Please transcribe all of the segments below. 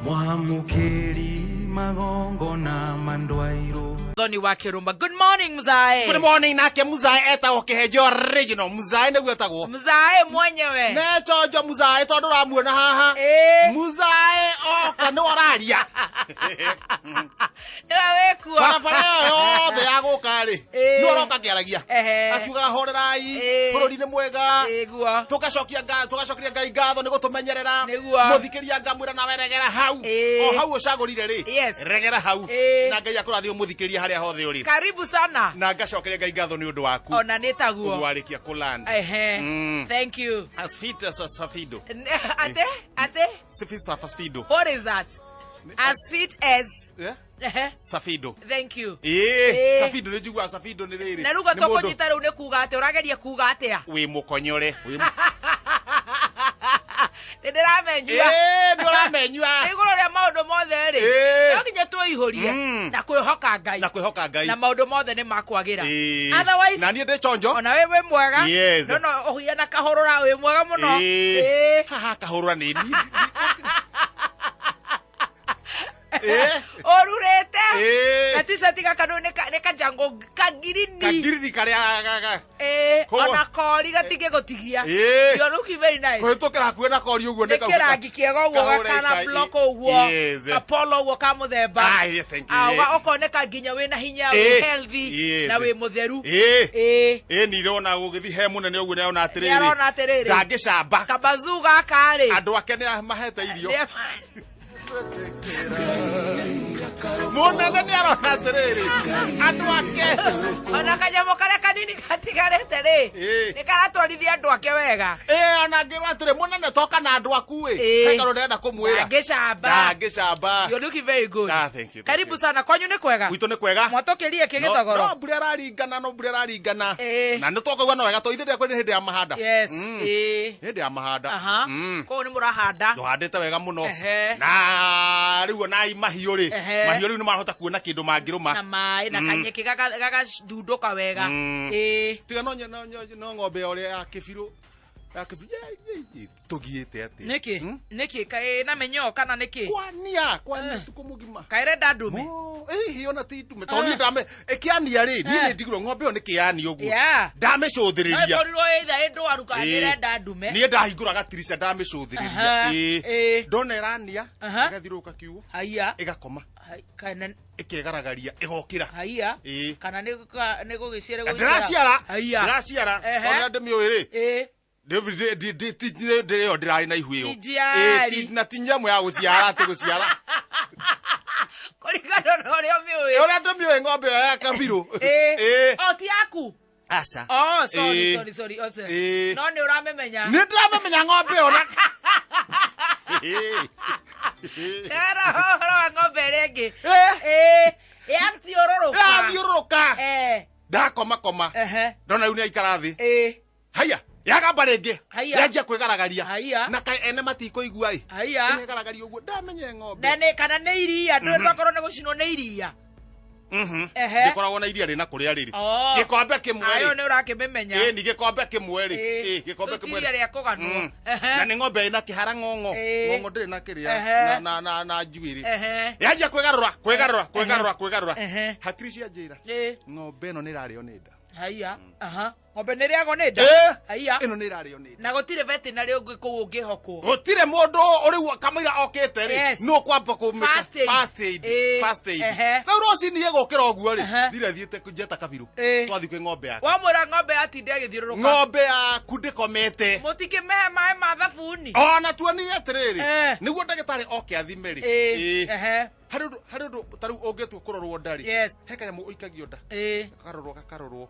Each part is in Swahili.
Mwamukeri magongo na mandwairo. Thoni wa Kirumba. Good morning, Mzae. Good morning, nake Mzae etagwo Kihenjo original. Mzae nĩguo etagwo. Mzae mwenyewe. Netonjo Mzae tondu ramuona haha. Mzae oka nĩ wararia. Nĩwe wĩkuo. Barabara yothe ya gũka rĩ. Nĩ ũroka kĩaragia. Akiuga horerai. Bũrũri nĩ mwega. Tugacokia Ngai ngatho nĩ gũtũmenyerera. Mũthikĩria ngamwĩra nawe regera hau. O hau ũcagũrire rĩ. Regera hau. Na Ngai akũrathime mũthikĩria haria hothe ũrĩ. Karibu sana. Na ngacokeria Ngai ngatho nĩ ũndũ waku. Ona nĩtaguo. Warĩkia kũland. Thank you. As fit as a safido. Ate? Safido. What is that? As fit as. Yeah? Safido. Thank you. Safido nĩ njigua safido nĩ rĩrĩ. Na ruga tũkũnyita rĩu nĩ kuga atĩ ũrageria kuga atĩa? Wĩ mũkonyore. Ndĩramenyua. Ndĩramenyua. Igũrũ rĩa maũndũ mothe rĩ. No nginya twĩihũrie na kwĩhoka Ngai. Na maũndũ mothe nĩ makwagĩra. Otherwise. Na niĩ ndĩ chonjo. Ona wewe mwega. Yes. No ũhiana kahũrũra wĩ mwega mũno. Haha kahũrũra nĩ ni. Orurete. T-shirt gaka no nĩ kajango kagirini. Kagirini karĩa ona kori gatige gũtigia. You look very nice. Kũhĩtũkĩra hakuhĩ na kori ũguo nĩ kĩrangi kĩega ũguo gakana block ũguo. Apollo ũguo ka mũthemba. Ũkoneka nginya wĩna hinya wĩ healthy na wĩ mũtheru. Nĩ irona gũgĩthi he mũnene ũguo nĩarona atĩrĩrĩ. Ndangĩcamba. Kabazu gaka rĩ. Andũ ake nĩ mahete irio. Mũnene nĩ arona atĩrĩrĩ. Andũ ake. Ona kanyamũ karĩa kanini gatigarĩte rĩ. Nĩ karatwarithia andũ ake wega. Ona ngĩrwo atĩrĩ mũnene toka na andũ aku ĩ. Hekaru ndĩrenda kũmwĩra. Ndangĩcamba. You're looking very good. Thank you. Karibu sana. Kwanyu nĩ kwega? Gwitũ nĩ kwega. Mwatũkĩrie kĩgĩthogoro. No mbura ĩraringana. Na nĩ twakauga no wega to ithe ndĩakwa nĩ hĩndĩ ya mahanda. Yes. Hĩndĩ ya mahanda. Kũu nĩ mũrahanda. Tũhandĩte wega mũno. Na rĩu ona mahiũ rĩ. Mahiũ rĩu nĩ marahota kuona kĩndũ mangĩrũma. Na maĩ na kanyeki gagathundũka wega. Tiga no ng'ombe ũrĩa ya kĩbirũ. Tũgiĩte atĩ. Nĩkĩ kaĩ na menyo kana nĩkĩ? Kwania tuko mũgima. Kairenda ndume. Hiyo na ti ndume. Toni ndame ĩkĩania rĩ. Niĩ nĩ ndigirwo ng'ombe ĩyo nĩ kĩani ũguo. Ndamĩcũthĩrĩria. Korirwo ĩtha ndwaruka ndĩrenda ndume. Niĩ ndahingũra gatirica ndamĩcũthĩrĩria. Ndona ĩrania. Ĩgathiũrũrũka kiugo. Haiya. Ĩgakoma. Kana ĩkegaragaria ĩgokĩra. Haiya. Kana nĩ gũgĩciara gũciara. Ndĩraciara. Ona ndĩmĩũĩ rĩ. Ndĩyo ndĩrarĩ na ihu ĩyo. Na ti nyamũ ya gũciara atĩ gũciara. Kũringana na ũrĩa ũmĩũĩ. Ũrĩa ndĩmĩũĩ ng'ombe ĩyo ya kabirũ. Ti yaku? Aca. Sorry. No nĩ ũramemenya. Nĩ ndĩramemenya ng'ombe ĩyo na. Tera ũhoro wa ng'ombe ĩrĩa ĩngĩ. Yathiũrũrũka. Ndakoma. Ndona rĩu nĩ aikara thĩ. Haiya. Yagamba rĩngĩ. Yanjia kwĩgaragaria. Na kaĩ ene matikũigua ĩ. Ĩgaragaria ũguo ndamenye ng'ombe. Na kana nĩ iria. Ndũkorwo nĩ gũcinwo nĩ iria. Gĩkoragwo na iria rĩna kũrĩa rĩrĩ. Gĩkombe kĩmwe rĩ. Ayo nĩ ũrakĩmĩmenya. Nĩ gĩkombe kĩmwe rĩ. Gĩkombe kĩmwe. Iria rĩa kũganwo. Na nĩ ng'ombe ĩna kĩhara ng'ong'o. Ng'ong'o ndĩrĩ na kĩrĩa na njuĩrĩ. Yanjia kwĩgarũra. Hakiri cia njĩra. Ng'ombe ĩno nĩ ĩrarĩo nĩ nda. Haiya. Ng'ombe nĩ ĩrĩagwo nĩ nda. Haiya. Ĩno nĩ ĩrarĩo nĩ nda. Na gũtirĩ veterinary ũngĩ kũu ũngĩhokwo. Gũtirĩ mũndũ ũrĩ kamũira okĩte rĩ. No kwamba kũmĩka first aid. Na rũcinĩ gũkĩra ũguo rĩ. Thire thiĩte njeta kabirũ. Twathiĩ kwĩ ng'ombe yake. Wamwĩra ng'ombe yatinda ĩgĩthiũrũrũka. Ng'ombe yaku ndĩkomete. Mũtikĩmĩhe maĩ ma thabuni. Ona tuonire atĩrĩrĩ. Nĩguo ndagĩtarĩ oke athime rĩ. Harĩ ũndũ tarĩu ũngĩtua kũrorwo ndarĩ. He kanyamũ ũikagio nda. Gakarorwo.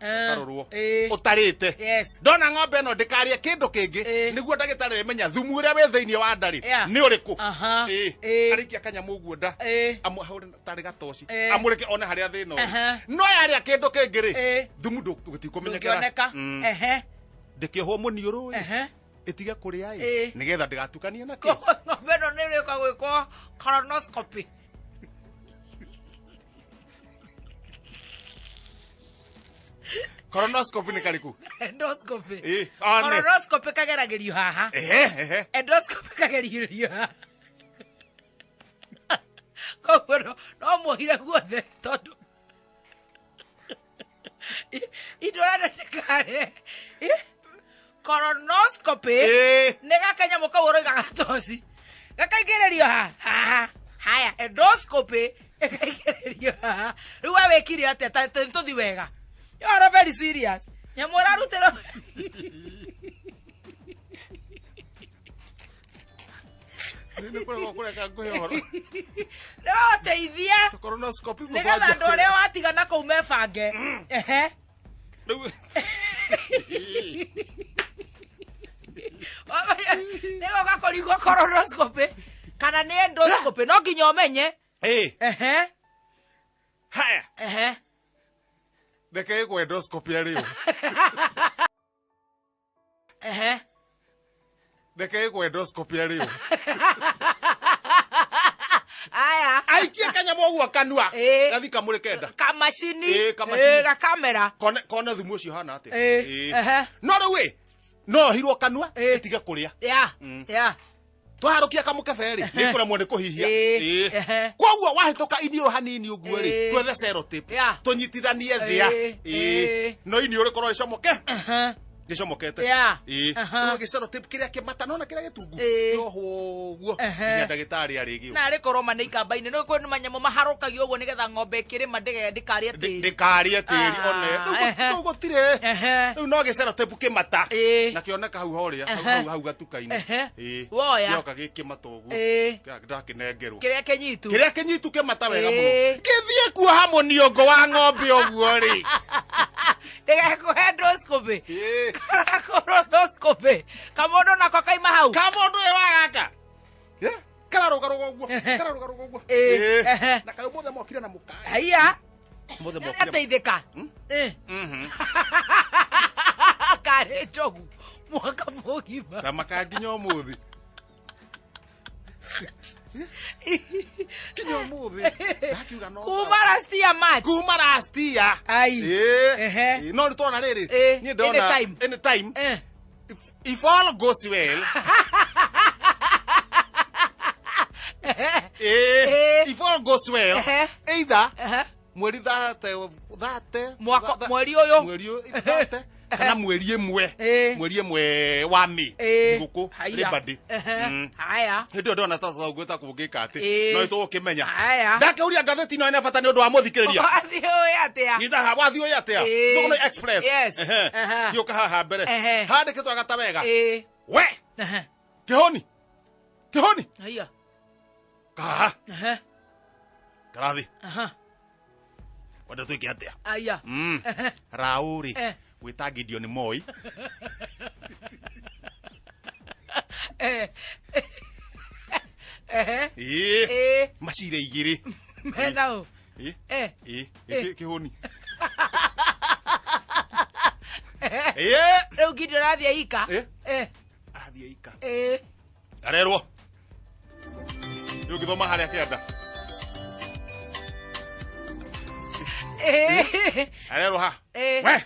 Ũtarĩte. Ndona ng'ombe ĩno ndĩkarĩe kĩndũ kĩngĩ. Nĩguo ndagĩtarĩ menya thumu ũrĩa wĩ thĩinĩ wa ndarĩ. Nĩ ũrĩkũ. Arĩkia kanyamũ ũguo nda. Amũhũre tarĩ gatoci. Amũreke one harĩa thĩna ũrĩ. No yarĩa kĩndũ kĩngĩ rĩ. Thumu gũtikũmenyekera. Ndĩkĩohwo mũniũrũ ĩ. Ĩtige kũrĩa ĩ. Nĩgetha ndĩgatukanie nakĩ. Ng'ombe ĩno nĩ ĩrĩka gwĩkwo colonoscopy. Colonoscopy ni kariku. Endoscopy. Colonoscopy kageragerio haha. Endoscopy kageragerio haha. koguo no muhire guothe tondu idora ndikare colonoscopy nega kanya mukaworo igatosi gakaigererio ha haya endoscopy gakaigererio ha ruwa wekire ate tuthi wega you are very serious nyamura rutero nini kule kangohoro no teithia colonoscopy nega ndo leo atigana ko umefange nego gakorigwo colonoscopy kana ni endoscopy no nginya umenye haya ndeke ko endoscopy ariyo ndeke ko endoscopy ariyo aya aikie kanya mogwa kanua gathi kamure kenda kamashini ga kamera kone thumu ucio hana ate no rĩu no hirwo kanua itiga kuria twaharukia kamukeberi ni kuremwo ni kuhihia koguo wahituka inio hanini uguo ri twethe cellotape tunyitithanie thia no ini uri korwo ricomoke gicomokete no cellotape kiria kimata no na kiria gitungu yoho guo ya ndagitari arigio na ri koroma ni ikambaine no kwenu manyamo maharukagio uguo nigetha ng'ombe kirima ndikarie tiri one no gutire no cellotape kimata na kioneka hau horia hau gatukaine woya yoka gikimata uguo ndakinengerwo kiria kinyitu kimata wega muno githie kuo hamo niongo wa ng'ombe uguo ri ndegekuhe endoscopy colonoscopy kamondo nako kaima hau kamondo wagaka kararugaruga uguo na kayo mothe mokire na mukai haya mothe mokire ateithika kare jogu mwaka mugima tamaka nginyo muthi kinyo muthi ndakiuga no kuma last year ai no ritona riri ni ndona anytime if all goes well if all goes well either mweri thate mweri uyu kana mweri emwe wa mi nguku ribadi haya ndio ndona tata gweta kugika ati no itu ukimenya ndakauria gatheti no ina bata ni undu wa muthikiriria athio atia nitha ha wathio atia thuguno express kioka haha mbere handikitwo agata wega we kihoni haya ka karathi wenda tuike atia haya rauri gwita Gideon Moi macire igiri menao kihoni rĩu Gideon athia ika athia ika arerwo rĩu gĩthoma harĩa kĩanda arerwo ha we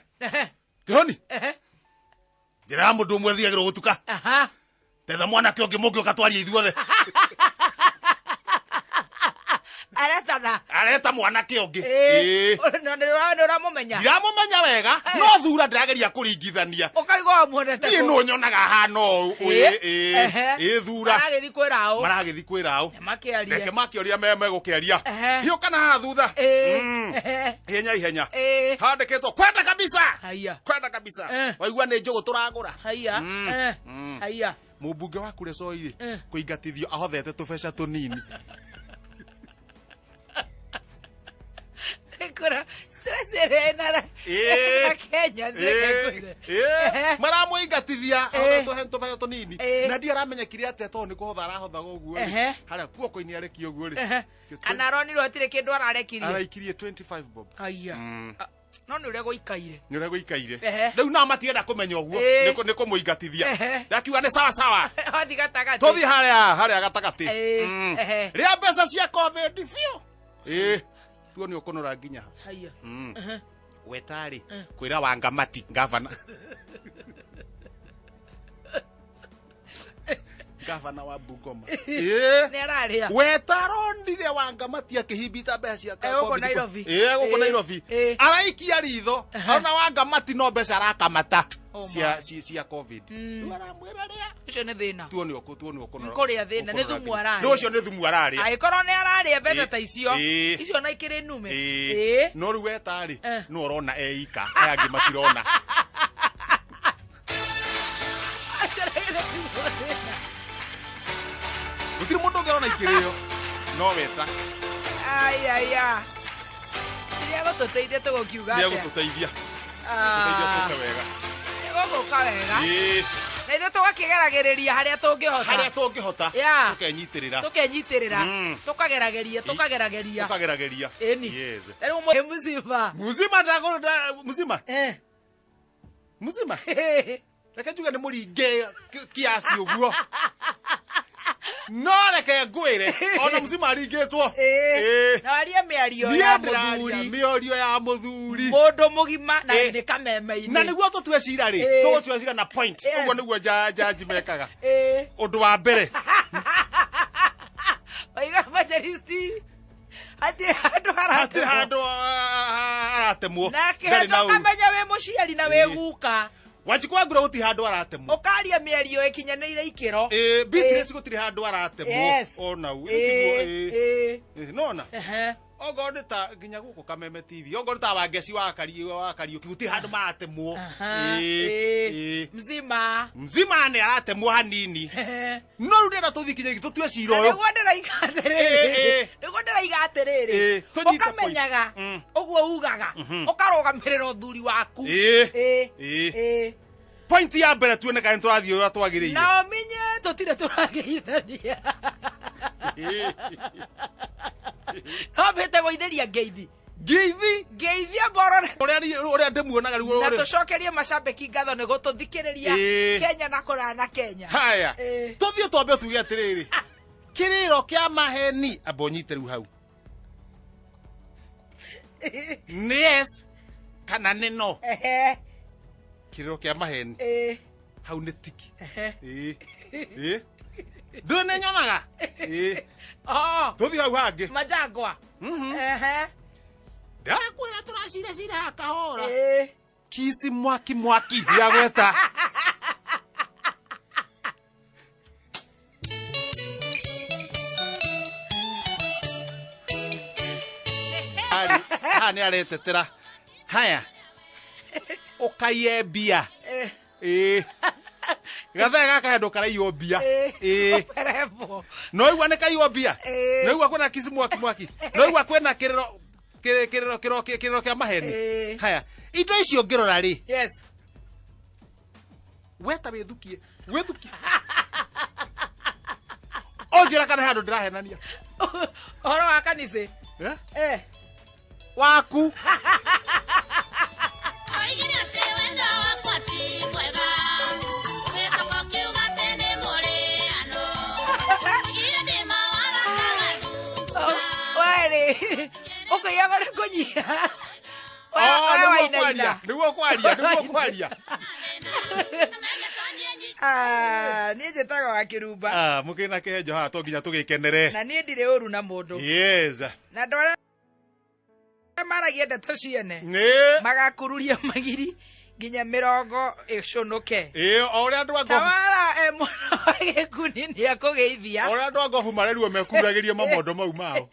kihoni njira mundu umwe thiagirwo gutuka tetha mwana kiongi mungi ukatwaria ithuothe areta mwana kiongi no ramumenya ndiramumenya wega no thura ndirageria kuringithania ukaigwa muonete ni no nyonaga hano thura maragithi kwirao reke makioria megukiaria hiyo kana ha thutha ihenya handikitwo kwenda kabisa waigua ni njugu turagura haya mubunge wa kure soiri kuingatithio ahothete tubeca tunini kura stress erena Kenya maramuingatithia ahothete tubeca tunini na ndio aramenyekire ate to ni kuhotha arahotha guguo haria kuoko-ini areki uguo ri kana ronirwo atire kindu araikirie 25 bob haya no ni ure guikaire riu na matienda kumenya uguo ni kumuingatithia ndakiuga ni sawa athi gatagati tuthi haria gatagati ria mbeca cia covid fio tuo ni ukunura nginya haya wetari kwira Wangamati governor gavana wa Bungoma nĩ araria wetaronire Wangamati akĩhimbita mbeca cia gũkũ Nairobi gũkũ Nairobi araikia ritho ona Wangamati no mbeca arakamata cia covid aramwĩra rĩa ũcio nĩ thĩna tuone ũkũ kũrĩa thĩna nĩ thumu araria no ũcio nĩ thumu araria agĩkorwo nĩ araria mbeca ta icio na ikĩrĩ nume no rĩu wetarĩ no ũrona eika aya angĩ matirona gũtirĩ mũndũ ũngĩrona ikĩrĩo no weta ayaya nĩ agũtũteithia tũgũkiuga atĩa nĩagũtũteithia tũke wega gũgũka wega na ithuĩ tũgakĩgeragĩrĩria harĩa tũngĩhota tũkenyitĩrĩra tũkagerageria rĩu muzima reke njuge nĩ mũringe kiasi ũguo no reke ngwĩre ona muzima aringĩtwo na waria mĩario ya mũthuri mũndũ mũgima na nĩ kameme-inĩ na nĩguo tũtue cira tũgũtue cira na point ũguo nĩguo jaji mekaga ũndũ wa mbere oiga majoristi hatirĩ handũ aratemwo nake tũkamenya wĩ mũciari na wĩ guka Wanjikwa guti handũ aratemwo ũkaria mĩario ĩkinyanĩire ikĩro Beatrice gũtirĩ handũ aratemwo ona nona ogo nĩ ta nginya gũkũ Kameme TV ogo nĩ ta Wangeci wa Kariũki gũtirĩ handũ maratemwo mzima nĩ aratemwo hanini no rĩu ndĩrenda tũthikinyĩrie tũtue cira ũyũ nĩguo ndĩraiga atĩrĩrĩ ũkamenyaga ũguo ugaga ũkarũgamĩrĩra ũthuri waku point ya mbere tuone kana tũrathiĩ ũrĩa twagĩrĩire na ũmenye tũtirĩ tũrageithania no mbĩte gũithĩria ngeithi mboro ũrĩa ndĩmuonaga rĩu na tũcokerie macambĩki ngatho nĩ gũtũthikĩrĩria Kenya na kũraya na Kenya haya tũthiĩ twambe tuge atĩrĩrĩ kĩrĩro kĩa maheni amba ũnyite rĩu hau nĩ yes kana nĩ no kĩrĩro kĩa maheni hau nĩ tiki ndũĩ nĩ nyonaga tũthiĩ hau hangĩ majangwa ndakwĩra tũracira kahora kisi mwaki ndiagweta nĩ aretetera haya ũkaiye mbia gathe gaka handũ karaiywo mbia no igua nĩ kaiywo mbia no igua kwĩna kisi mwaki no igua kwĩna kĩrĩro kĩa maheni haya indo icio ngĩrora rĩ weta wĩthukie onjĩra kana handũ ndĩrahenania ũhoro wa kanicĩ waku ũkĩiaga nĩ kũnyia nĩguo kwaria niĩ njĩtaga wa Kĩrumba mũkĩna kĩhenjo haha to nginya tũgĩkenere na niĩ ndirĩ ũru na mũndũ na andũ arĩa maragia ndeto ciene magakururia magiri nginya 40 ĩcũnũke o ũrĩa andũ tawara mũno gĩkuni nĩ akũgeithia o ũrĩa andũ a ngobu marerwo mekuragĩrie mamondo mau mao